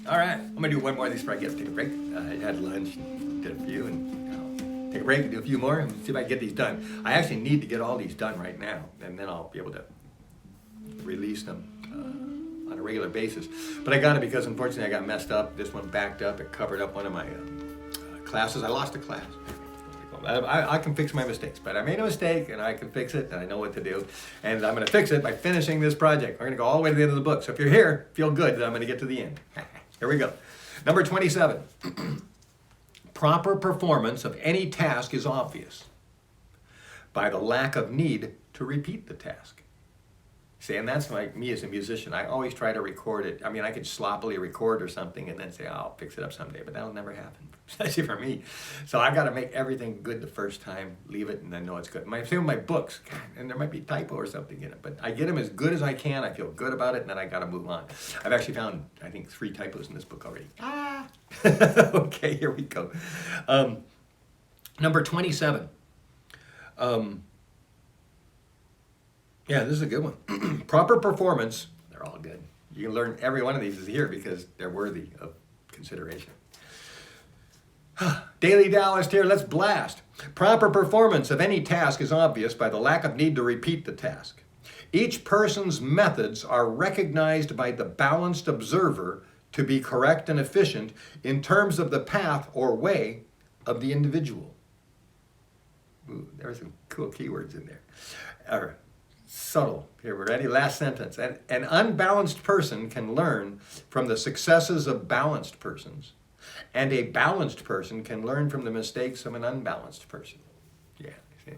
All right, I'm gonna do one more of these before I get to take a break. I had lunch, did a few, and take a break, do a few more, and see if I can get these done. I actually need to get all these done right now, and then I'll be able to release them on a regular basis. But I got it because unfortunately I got messed up. This one backed up. It covered up one of my classes. I lost a class. I can fix my mistakes, but I made a mistake and I can fix it and I know what to do. And I'm going to fix it by finishing this project. We're going to go all the way to the end of the book. So if you're here, feel good that I'm going to get to the end. Here we go. Number 27. Proper performance of any task is obvious by the lack of need to repeat the task. See, and that's like me as a musician. I always try to record it. I mean, I could sloppily record or something and then say, oh, I'll fix it up someday, but that'll never happen, especially for me. So I've got to make everything good the first time, leave it, and then know it's good. Same with my books, God, and there might be a typo or something in it, but I get them as good as I can. I feel good about it, and then I got to move on. I've actually found, I think, 3 typos in this book already. Okay, here we go. Number 27. Yeah, this is a good one. Proper performance, they're all good. You can learn every one of these is here because they're worthy of consideration. Daily Taoist here, let's blast. Proper performance of any task is obvious by the lack of need to repeat the task. Each person's methods are recognized by the balanced observer to be correct and efficient in terms of the path or way of the individual. Ooh, there are some cool keywords in there. All right. Subtle. Here, we're ready. Last sentence. An unbalanced person can learn from the successes of balanced persons, and a balanced person can learn from the mistakes of an unbalanced person. Yeah, see,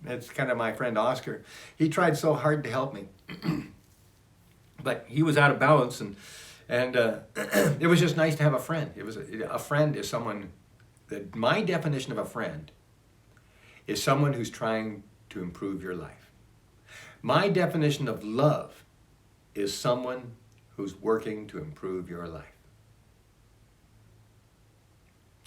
that's kind of my friend Oscar. He tried so hard to help me, but he was out of balance, and it was just nice to have a friend. It was a friend is someone that my definition of a friend is someone who's trying to improve your life. My definition of love is someone who's working to improve your life.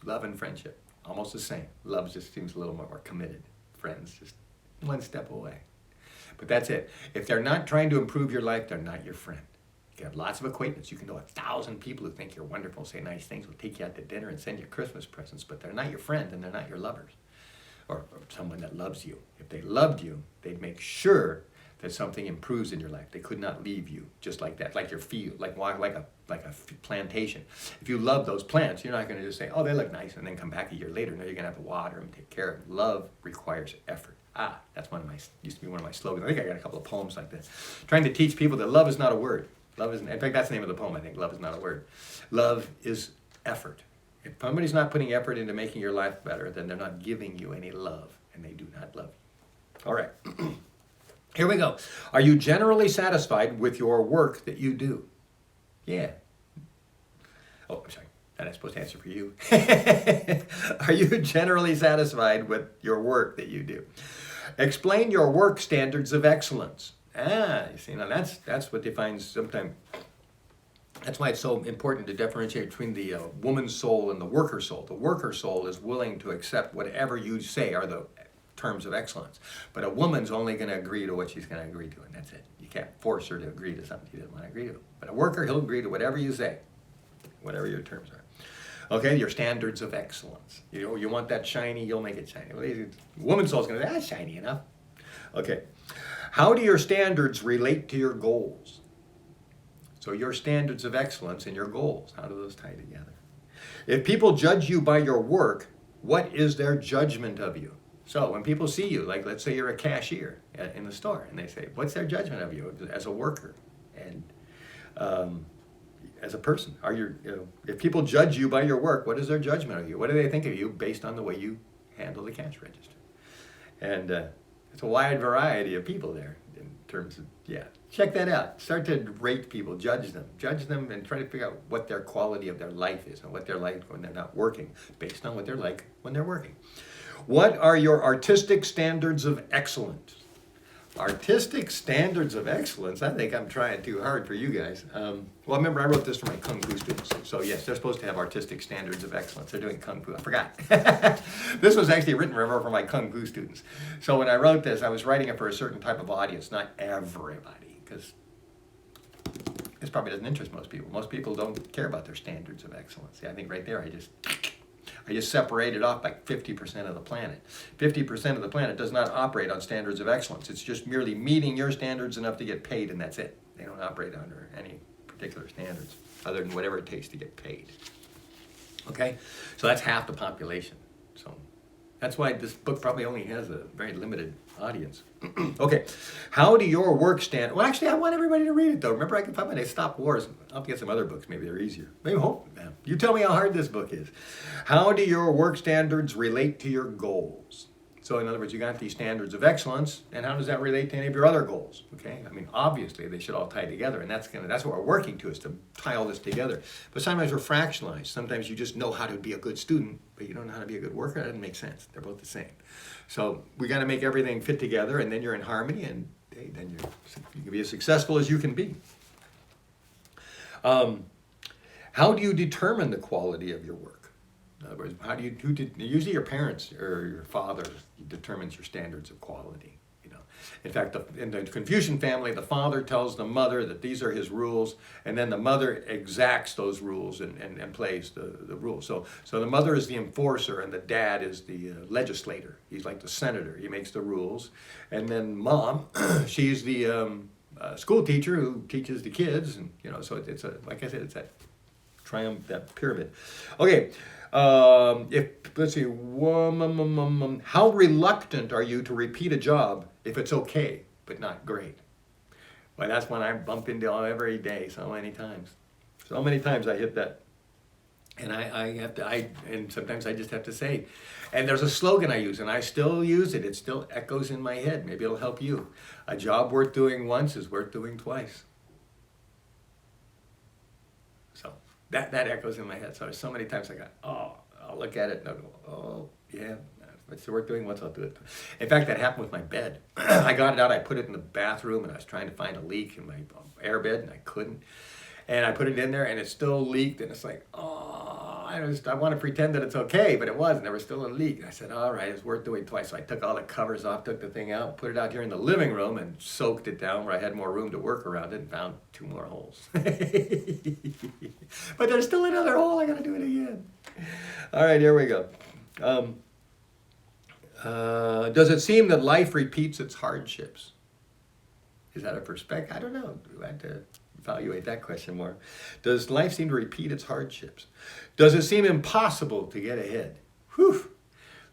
Love and friendship, almost the same. Love just seems a little more committed. Friends, just one step away. But that's it. If they're not trying to improve your life, they're not your friend. You can have lots of acquaintances. You can know 1,000 people who think you're wonderful, say nice things, will take you out to dinner and send you Christmas presents, but they're not your friend and they're not your lovers or someone that loves you. If they loved you, they'd make sure that something improves in your life. They could not leave you just like that, like your field, like a plantation. If you love those plants, you're not going to just say, oh, they look nice, and then come back a year later. No, you're going to have to water them, take care of them. Love requires effort. That's used to be one of my slogans. I think I got a couple of poems like this. Trying to teach people that love is not a word. Love isn't, in fact, that's the name of the poem, I think. Love is not a word. Love is effort. If somebody's not putting effort into making your life better, then they're not giving you any love, and they do not love you. All right. Here we go. Are you generally satisfied with your work that you do? Yeah. Oh, I'm sorry. That I'm supposed to answer for you. Are you generally satisfied with your work that you do? Explain your work standards of excellence. You see, now that's what defines sometimes. That's why it's so important to differentiate between the woman's soul and the worker soul. The worker soul is willing to accept whatever you say are the terms of excellence. But a woman's only going to agree to what she's going to agree to, and that's it. You can't force her to agree to something she doesn't want to agree to. But a worker, he'll agree to whatever you say, whatever your terms are. Okay, your standards of excellence. You want that shiny, you'll make it shiny. Well, woman's soul's going to say, that's shiny enough. Okay. How do your standards relate to your goals? So your standards of excellence and your goals, how do those tie together? If people judge you by your work, what is their judgment of you? So when people see you, like let's say you're a cashier in the store, and they say, what's their judgment of you as a worker and as a person? If people judge you by your work, what is their judgment of you? What do they think of you based on the way you handle the cash register? And it's a wide variety of people there in terms of, check that out. Start to rate people, judge them and try to figure out what their quality of their life is and what they're like when they're not working based on what they're like when they're working. What are your artistic standards of excellence? Artistic standards of excellence? I think I'm trying too hard for you guys. Well, remember, I wrote this for my Kung Fu students. So yes, they're supposed to have artistic standards of excellence. They're doing Kung Fu. I forgot. This was actually written for my Kung Fu students. So when I wrote this, I was writing it for a certain type of audience, not everybody. Because This probably doesn't interest most people. Most people don't care about their standards of excellence. See, I think right there I just separated off like 50% of the planet. 50% of the planet does not operate on standards of excellence. It's just merely meeting your standards enough to get paid, and that's it. They don't operate under any particular standards other than whatever it takes to get paid. Okay? So that's half the population. So that's why this book probably only has a very limited audience. Okay, how do your work stand? Well, actually, I want everybody to read it, though. Remember, I can find when they stop wars. I'll get some other books. Maybe they're easier. Maybe hope. Man. You tell me how hard this book is. How do your work standards relate to your goals? So, in other words, you got these standards of excellence, and how does that relate to any of your other goals? Okay, I mean, obviously, they should all tie together, and that's what we're working to, is to tie all this together. But sometimes we're fractionalized. Sometimes you just know how to be a good student, but you don't know how to be a good worker. That doesn't make sense. They're both the same. So we got to make everything fit together, and then you're in harmony, and then you can be as successful as you can be. How do you determine the quality of your work? In other words, usually your parents or your father determines your standards of quality. In fact, in the Confucian family, the father tells the mother that these are his rules, and then the mother exacts those rules and plays the rules. So the mother is the enforcer, and the dad is the legislator. He's like the senator. He makes the rules. And then mom, she's the school teacher who teaches the kids, and so it's like I said, it's that triumph, that pyramid. Okay. Let's see, how reluctant are you to repeat a job if it's okay, but not great? Well, that's one I bump into every day so many times. So many times I hit that. And and sometimes I just have to say, and there's a slogan I use, and I still use it. It still echoes in my head. Maybe it'll help you. A job worth doing once is worth doing twice. So that echoes in my head. So many times I'll look at it and I'll go, oh, yeah, if it's worth doing once, I'll do it. In fact, that happened with my bed. I got it out, I put it in the bathroom, and I was trying to find a leak in my air bed, and I couldn't. And I put it in there, and it still leaked, and it's like, oh, I want to pretend that it's okay, but it wasn't. There was still a leak. And I said, all right, it's worth doing twice. So I took all the covers off, took the thing out, put it out here in the living room, and soaked it down where I had more room to work around it, and found 2 more holes. But there's still another hole. I got to do it again. All right, here we go. Does it seem that life repeats its hardships? Is that a perspective? I don't know. I have to evaluate that question more. Does life seem to repeat its hardships? Does it seem impossible to get ahead? Whew.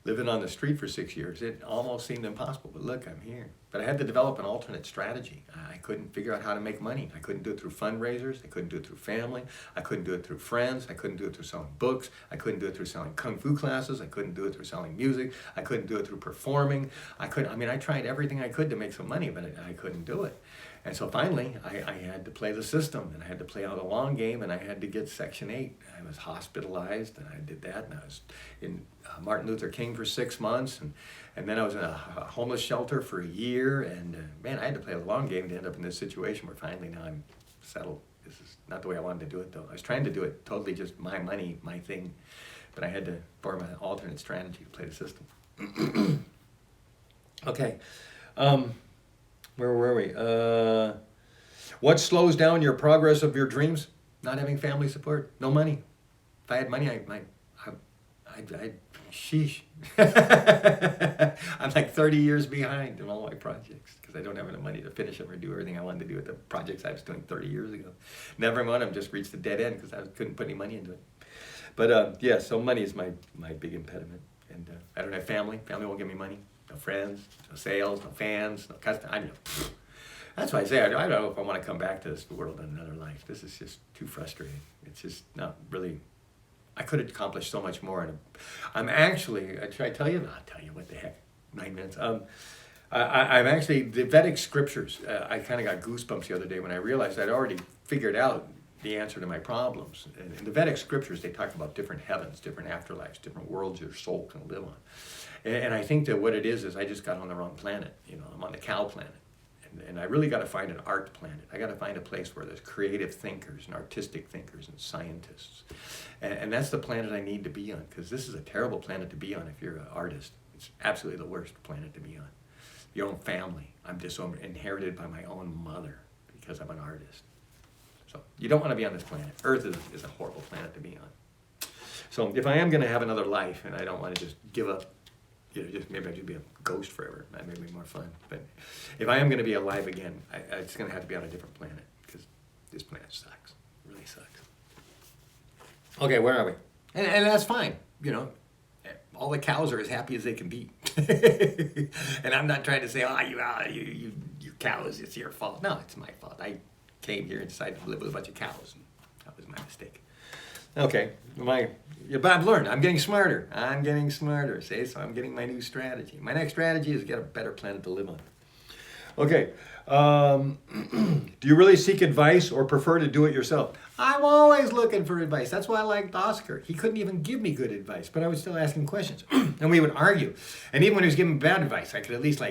Living on the street for 6 years, it almost seemed impossible, but look, I'm here. But I had to develop an alternate strategy. I couldn't figure out how to make money. I couldn't do it through fundraisers. I couldn't do it through family. I couldn't do it through friends. I couldn't do it through selling books. I couldn't do it through selling kung fu classes. I couldn't do it through selling music. I couldn't do it through performing. I tried everything I could to make some money, but I couldn't do it. And so finally, I had to play the system, and I had to play out a long game, and I had to get Section 8. I was hospitalized, and I did that, and I was in Martin Luther King for 6 months, and then I was in a homeless shelter for a year, and man, I had to play a long game to end up in this situation where finally now I'm settled. This is not the way I wanted to do it, though. I was trying to do it totally just my money, my thing, but I had to form an alternate strategy to play the system. Okay. Where were we? What slows down your progress of your dreams? Not having family support, no money. If I had money, I'd sheesh. I'm like 30 years behind in all my projects because I don't have enough money to finish them or do everything I wanted to do with the projects I was doing 30 years ago. Never mind, I've just reached a dead end because I couldn't put any money into it. But yeah, so money is my big impediment. And I don't have family. Family won't give me money. No friends, no sales, no fans, no customers. That's why I say I don't know if I want to come back to this world in another life. This is just too frustrating. It's just not really. I could have accomplished so much more. And I'm actually. Should I tell you? I'll tell you. What the heck? 9 minutes. I'm actually the Vedic scriptures. I kind of got goosebumps the other day when I realized I'd already figured out the answer to my problems. And in the Vedic scriptures, they talk about different heavens, different afterlives, different worlds your soul can live on. And I think that what it is I just got on the wrong planet. I'm on the cow planet. And I really got to find an art planet. I got to find a place where there's creative thinkers and artistic thinkers and scientists. And that's the planet I need to be on, because this is a terrible planet to be on if you're an artist. It's absolutely the worst planet to be on. Your own family. I'm inherited by my own mother because I'm an artist. So you don't want to be on this planet. Earth is a horrible planet to be on. So if I am going to have another life, and I don't want to just give up, just maybe I should be a ghost forever. That may be more fun. But if I am going to be alive again, it's going to have to be on a different planet, because this planet sucks. It really sucks. Okay, where are we? And that's fine. All the cows are as happy as they can be. And I'm not trying to say, you cows, it's your fault. No, it's my fault. I came here and decided to live with a bunch of cows. And that was my mistake. Okay, but I've learned. I'm getting smarter. See, so I'm getting my new strategy. My next strategy is to get a better planet to live on. Okay, do you really seek advice or prefer to do it yourself? I'm always looking for advice. That's why I liked Oscar. He couldn't even give me good advice, but I was still asking questions. And we would argue. And even when he was giving bad advice, I could at least,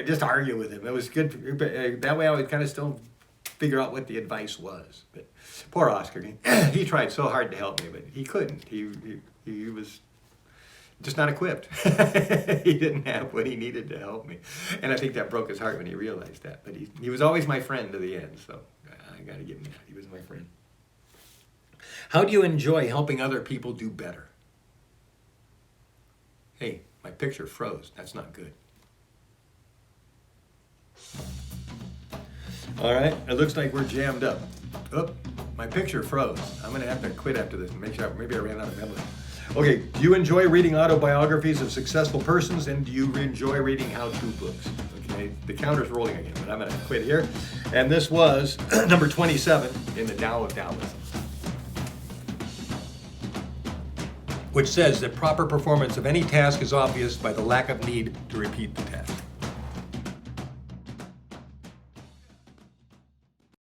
just argue with him. It was good. But that way I would kind of still figure out what the advice was. But poor Oscar, he tried so hard to help me, but he couldn't. He was just not equipped. He didn't have what he needed to help me. And I think that broke his heart when he realized that. But he was always my friend to the end, so I got to give him that. He was my friend. How do you enjoy helping other people do better? Hey, my picture froze. That's not good. All right, it looks like we're jammed up. Oh, my picture froze. I'm going to have to quit after this and make sure maybe I ran out of memory. Okay, do you enjoy reading autobiographies of successful persons, and do you enjoy reading how-to books? Okay, the counter's rolling again, but I'm going to quit here. And this was number 27 in the Tao of Taoism, which says that proper performance of any task is obvious by the lack of need to repeat the task.